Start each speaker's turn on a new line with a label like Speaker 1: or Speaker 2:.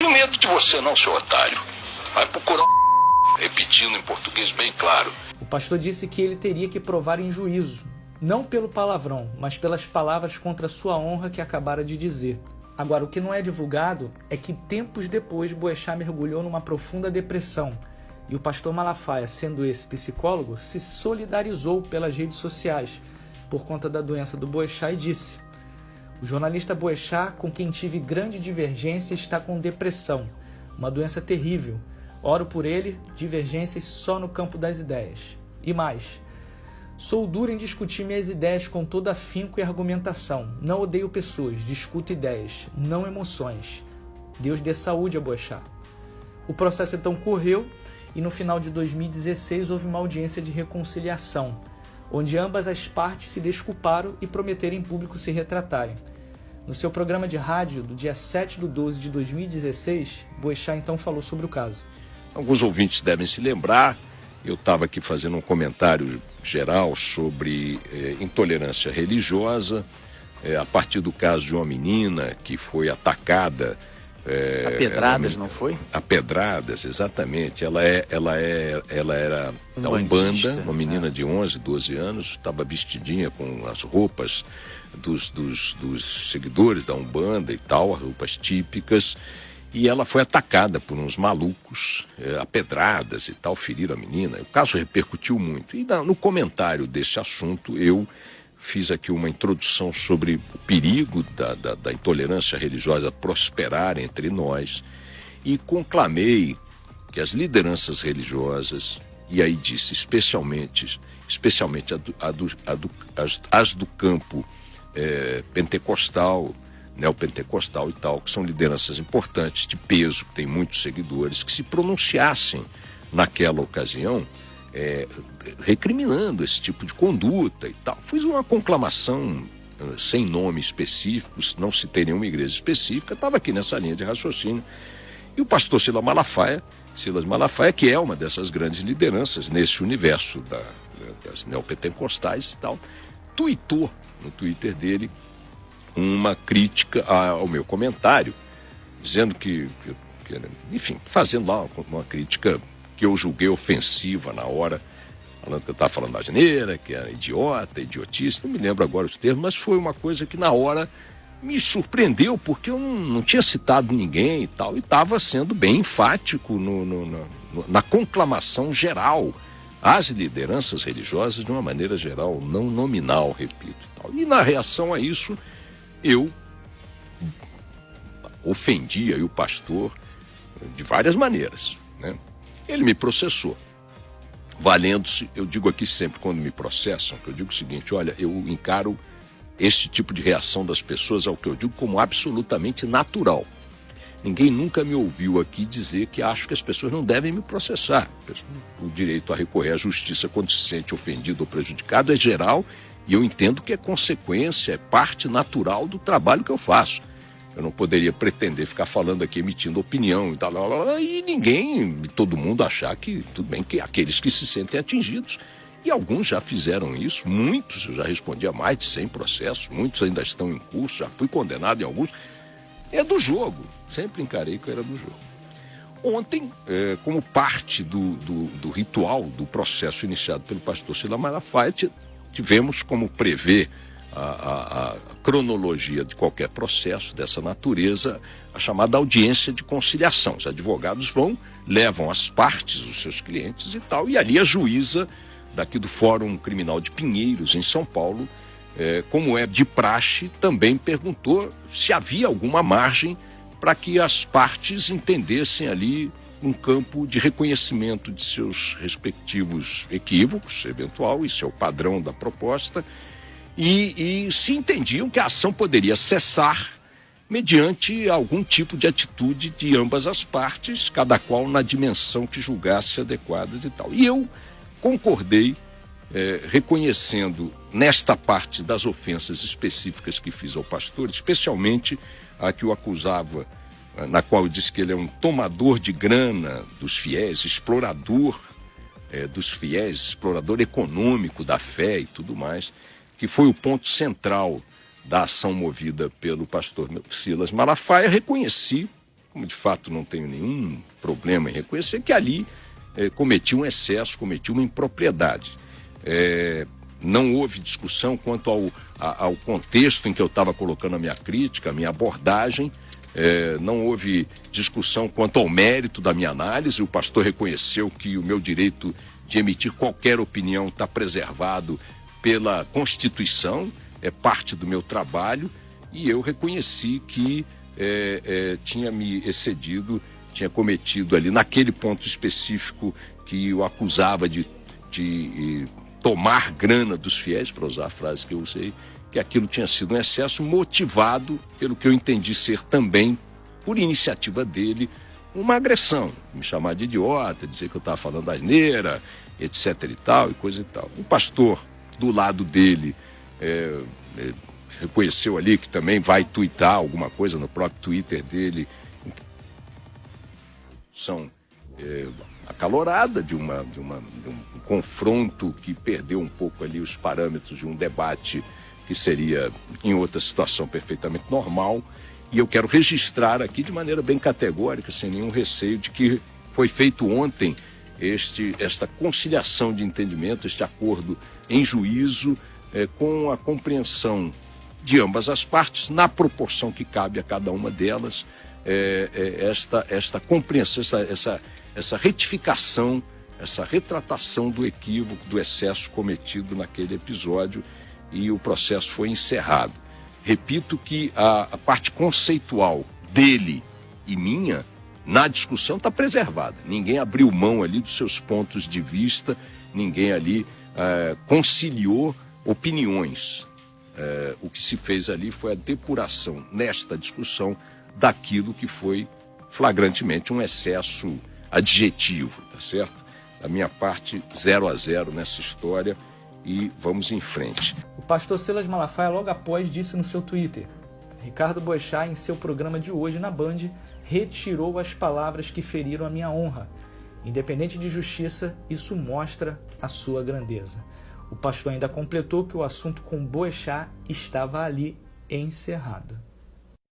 Speaker 1: Tenho medo de você não, seu otário. Vai procurar repetindo em português bem claro.
Speaker 2: O pastor disse que ele teria que provar em juízo, não pelo palavrão, mas pelas palavras contra sua honra que acabara de dizer. Agora, o que não é divulgado é que tempos depois Boechat mergulhou numa profunda depressão e o pastor Malafaia, sendo esse psicólogo, se solidarizou pelas redes sociais por conta da doença do Boechat e disse: o jornalista Boechat, com quem tive grande divergência, está com depressão, uma doença terrível. Oro por ele, divergências só no campo das ideias. E mais, sou duro em discutir minhas ideias com todo afinco e argumentação. Não odeio pessoas, discuto ideias, não emoções. Deus dê saúde a Boechat. O processo então correu e no final de 2016 houve uma audiência de reconciliação, onde ambas as partes se desculparam e prometeram em público se retratarem. No seu programa de rádio, do dia 7/12 de 2016, Boechat então falou sobre o caso.
Speaker 1: Alguns ouvintes devem se lembrar, eu estava aqui fazendo um comentário geral sobre intolerância religiosa, a partir do caso de uma menina que foi atacada.
Speaker 3: A pedradas, não foi?
Speaker 1: A pedradas, exatamente. Ela era da Umbanda, uma menina de 11, 12 anos, estava vestidinha com as roupas dos seguidores da Umbanda e tal, as roupas típicas. E ela foi atacada por uns malucos, a pedradas e tal, feriram a menina. O caso repercutiu muito. E no comentário desse assunto, eu fiz aqui uma introdução sobre o perigo da intolerância religiosa prosperar entre nós e conclamei que as lideranças religiosas, e aí disse especialmente as do campo pentecostal, neopentecostal e tal, que são lideranças importantes, de peso, que tem muitos seguidores, que se pronunciassem naquela ocasião, recriminando esse tipo de conduta e tal. Fiz uma conclamação sem nome específico, não citei nenhuma igreja específica, estava aqui nessa linha de raciocínio. E o pastor Silas Malafaia, que é uma dessas grandes lideranças nesse universo das neopentecostais e tal, tuitou no Twitter dele uma crítica ao meu comentário, dizendo que enfim, fazendo lá uma crítica que eu julguei ofensiva na hora, falando que eu estava falando asneira, que era idiota, idiotice, não me lembro agora os termos, mas foi uma coisa que na hora me surpreendeu, porque eu não tinha citado ninguém e tal, e estava sendo bem enfático na conclamação geral às lideranças religiosas de uma maneira geral, não nominal, repito. Tal. E na reação a isso, eu ofendi aí o pastor de várias maneiras, né? Ele me processou, valendo-se, eu digo aqui sempre quando me processam, que eu digo o seguinte: olha, eu encaro esse tipo de reação das pessoas, ao que eu digo, como absolutamente natural. Ninguém nunca me ouviu aqui dizer que acho que as pessoas não devem me processar. O direito a recorrer à justiça quando se sente ofendido ou prejudicado é geral, e eu entendo que é consequência, é parte natural do trabalho que eu faço. Eu não poderia pretender ficar falando aqui, emitindo opinião e tal, e ninguém, todo mundo achar que tudo bem, que aqueles que se sentem atingidos, e alguns já fizeram isso, muitos, eu já respondi a mais de 100 processos, muitos ainda estão em curso, já fui condenado em alguns. É do jogo, sempre encarei que era do jogo. Ontem, como parte do ritual, do processo iniciado pelo pastor Silas Malafaia, tivemos, como prevê a cronologia de qualquer processo dessa natureza, a chamada audiência de conciliação. Os advogados levam as partes, os seus clientes e tal, e ali a juíza daqui do Fórum Criminal de Pinheiros, em São Paulo, como é de praxe, também perguntou se havia alguma margem para que as partes entendessem ali um campo de reconhecimento de seus respectivos equívocos, eventual, isso é o padrão da proposta, e se entendiam que a ação poderia cessar mediante algum tipo de atitude de ambas as partes, cada qual na dimensão que julgasse adequadas e tal. E eu concordei, reconhecendo nesta parte das ofensas específicas que fiz ao pastor, especialmente a que o acusava, na qual eu disse que ele é um tomador de grana dos fiéis, explorador dos fiéis, explorador econômico da fé e tudo mais, que foi o ponto central da ação movida pelo pastor Silas Malafaia. Reconheci como de fato não tenho nenhum problema em reconhecer, que ali cometi um excesso, cometi uma impropriedade. Não houve discussão quanto ao contexto em que eu estava colocando a minha crítica, a minha abordagem. Não houve discussão quanto ao mérito da minha análise. O pastor reconheceu que o meu direito de emitir qualquer opinião está preservado pela Constituição, é parte do meu trabalho, e eu reconheci que tinha me excedido, tinha cometido ali, naquele ponto específico que o acusava de tomar grana dos fiéis, para usar a frase que eu usei, que aquilo tinha sido um excesso motivado pelo que eu entendi ser também, por iniciativa dele, uma agressão. Me chamar de idiota, dizer que eu estava falando asneira, etc. e tal, e coisa e tal. O pastor, do lado dele, reconheceu ali que também vai tuitar alguma coisa no próprio Twitter dele, acalorada de um confronto que perdeu um pouco ali os parâmetros de um debate que seria, em outra situação, perfeitamente normal. E eu quero registrar aqui de maneira bem categórica, sem nenhum receio, de que foi feito ontem esta conciliação de entendimento, este acordo em juízo, com a compreensão de ambas as partes, na proporção que cabe a cada uma delas, esta compreensão, essa retificação, essa retratação do equívoco, do excesso cometido naquele episódio, e o processo foi encerrado. Repito que a parte conceitual dele e minha, na discussão, está preservada. Ninguém abriu mão ali dos seus pontos de vista, ninguém ali conciliou opiniões. O que se fez ali foi a depuração, nesta discussão, daquilo que foi flagrantemente um excesso adjetivo, tá certo? Da minha parte, 0-0 nessa história, e vamos em frente.
Speaker 2: O pastor Silas Malafaia, logo após, disse no seu Twitter: Ricardo Boechat, em seu programa de hoje na Band, retirou as palavras que feriram a minha honra. Independente de justiça, isso mostra a sua grandeza. O pastor ainda completou que o assunto com Boechat estava ali encerrado.